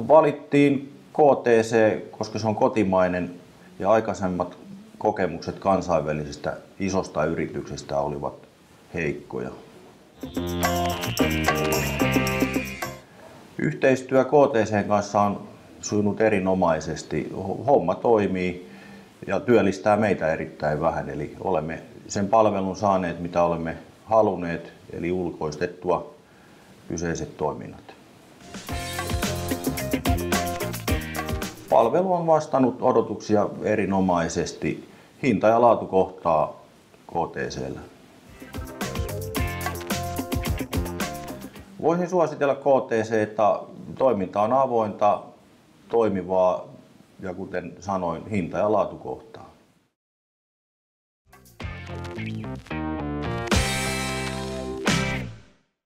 Valittiin KTC, koska se on kotimainen ja aikaisemmat kokemukset kansainvälisistä isosta yrityksestä olivat heikkoja. Yhteistyö KTC:n kanssa on sujunut erinomaisesti. Homma toimii ja työllistää meitä erittäin vähän, eli olemme sen palvelun saaneet, mitä olemme halunneet, eli ulkoistettua kyseiset toiminnat. Palvelu on vastannut odotuksia erinomaisesti. Hinta ja laatu kohtaa KTC:llä. Voisin suositella KTC:tä. Toiminta on avointa, toimivaa ja kuten sanoin, hinta ja laatu kohtaa.